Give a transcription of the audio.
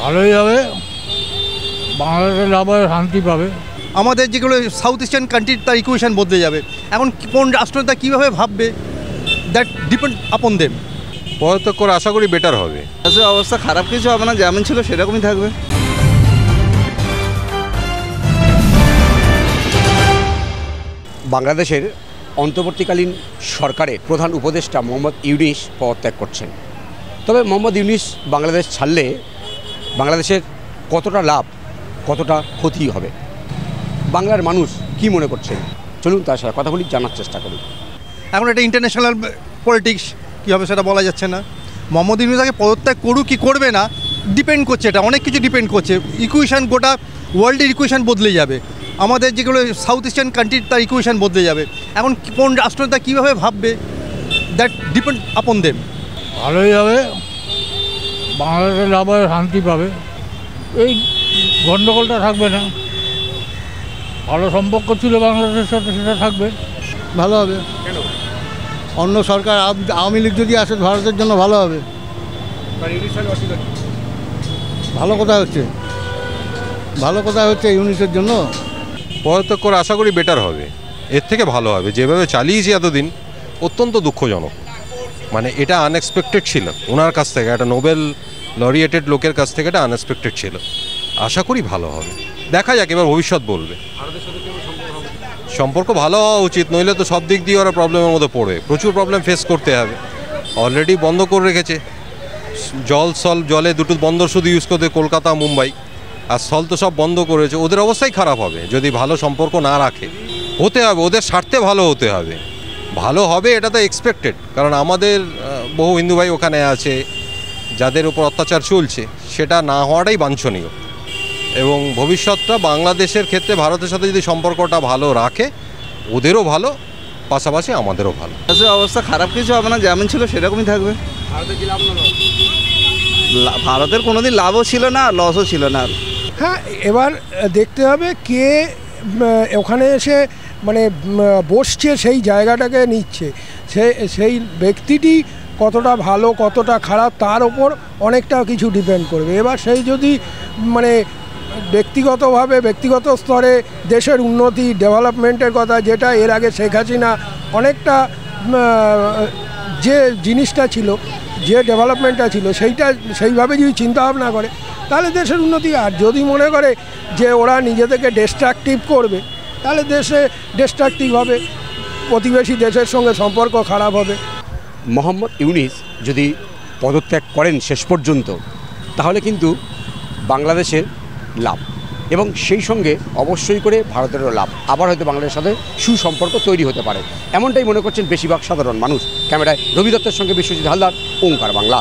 ভালোই হবে, বাংলাদেশের লাভ হবে, শান্তি পাবে। আমাদের যেগুলো সাউথ ইস্টার্ন কান্ট্রির তার ইকুয়েশন বদলে যাবে। এখন কোন রাষ্ট্রটা কীভাবে ভাববে, দ্যাট ডিপেন্ড আপন দেম। পদত্যাগ করে আশা করি বেটার হবে। অবস্থা খারাপ কিছু হবে না, যেমন ছিল সেরকমই থাকবে। বাংলাদেশের অন্তর্বর্তীকালীন সরকারের প্রধান উপদেষ্টা মোহাম্মদ ইউনূস পদত্যাগ করছেন। তবে মোহাম্মদ ইউনূস বাংলাদেশ ছাড়লে বাংলাদেশের কতটা লাভ, কতটা ক্ষতি হবে, বাংলার মানুষ কি মনে করছেন, চলুন তার সাথে কথা বলি, জানার চেষ্টা করি। এখন এটা ইন্টারন্যাশনাল পলিটিক্স কী হবে সেটা বলা যাচ্ছে না। মোহাম্মদ ইউনূস আগে পদত্যাগ করুক কি করবে না ডিপেন্ড করছে, এটা অনেক কিছু ডিপেন্ড করছে। ইকুয়েশান গোটা ওয়ার্ল্ডের ইকুয়েশান বদলে যাবে। আমাদের যেগুলো সাউথ ইস্টার্ন কান্ট্রির তার ইকুয়েশান বদলে যাবে। এখন কোন রাষ্ট্রটা কীভাবে ভাববে, দ্যাট ডিপেন্ড আপন দেম। ভালোই হবে, বাংলাদেশের লাভ হবে, শান্তি পাবে, এই গণ্ডগোলটা থাকবে না। ভালো সম্পর্ক ছিল বাংলাদেশের সাথে, সেটা থাকবে। ভালো হবে। কেন? অন্য সরকার আওয়ামী লীগ যদি আসে ভারতের জন্য ভালো হবে। ভালো কথা হচ্ছে, ভালো কথা হচ্ছে ইউনিসের জন্য। পদত্যাগ করে আশা করি বেটার হবে, এর থেকে ভালো হবে। যেভাবে চালিয়েছি এতদিন অত্যন্ত দুঃখজনক, মানে এটা আনএক্সপেক্টেড ছিল ওনার কাছ থেকে, একটা নোবেল লরিয়েটেড লোকের কাছ থেকে এটা আনএক্সপেক্টেড ছিল। আশা করি ভালো হবে, দেখা যাক এবার ভবিষ্যৎ বলবে। সম্পর্ক ভালো হওয়া উচিত, নইলে তো সব দিক দিয়ে ওরা প্রবলেমের মধ্যে পড়বে, প্রচুর প্রবলেম ফেস করতে হবে। অলরেডি বন্ধ করে রেখেছে জলে দুটো বন্দর শুধু ইউজ করতে, কলকাতা মুম্বাই, আর স্থল তো সব বন্ধ করেছে। ওদের অবস্থাই খারাপ হবে যদি ভালো সম্পর্ক না রাখে। হতে হবে, ওদের স্বার্থে ভালো হতে হবে। ভালো হবে এটা তো এক্সপেক্টেড, কারণ আমাদের বহু হিন্দু ভাই ওখানে আছে যাদের উপর অত্যাচার চলছে, সেটা না হওয়াটাই বাঞ্ছনীয়। এবং ভবিষ্যৎটা বাংলাদেশের ক্ষেত্রে ভারতের সাথে যদি সম্পর্কটা ভালো রাখে, ওদেরও ভালো, পাশাপাশি আমাদেরও ভালো। অবস্থা খারাপ কিছু হবে না, যেমন ছিল সেরকমই থাকবে। ভারতের কোনোদিন লাভও ছিল না, লসও ছিল না। হ্যাঁ, এবার দেখতে হবে কে ওখানে এসে মানে বসছে, সেই জায়গাটাকে নিচ্ছে, সেই ব্যক্তিটি কতটা ভালো কতটা খারাপ তার ওপর অনেকটা কিছু ডিপেন্ড করবে। এবার সেই যদি মানে ব্যক্তিগতভাবে ব্যক্তিগত স্তরে দেশের উন্নতি ডেভেলপমেন্টের কথা, যেটা এর আগে শেখ হাসিনা অনেকটা যে জিনিসটা ছিল, যে ডেভেলপমেন্টটা ছিল, সেইভাবে যদি চিন্তাভাবনা করে তাহলে দেশের উন্নতি। আর যদি মনে করে যে ওরা নিজেদেরকে ডিস্ট্রাকটিভ করবে, তাহলে দেশে ডিস্ট্রাকটিভ হবে, প্রতিবেশী দেশের সঙ্গে সম্পর্ক খারাপ হবে। মোহাম্মদ ইউনূস যদি পদত্যাগ করেন শেষ পর্যন্ত, তাহলে কিন্তু বাংলাদেশের লাভ, এবং সেই সঙ্গে অবশ্যই করে ভারতেরও লাভ। আবার হয়তো বাংলাদেশের সাথে সুসম্পর্ক তৈরি হতে পারে, এমনটাই মনে করছেন বেশিরভাগ সাধারণ মানুষ। ক্যামেরায় রবি দত্তের সঙ্গে বিশ্বজিৎ হালদার, ওঙ্কার বাংলা।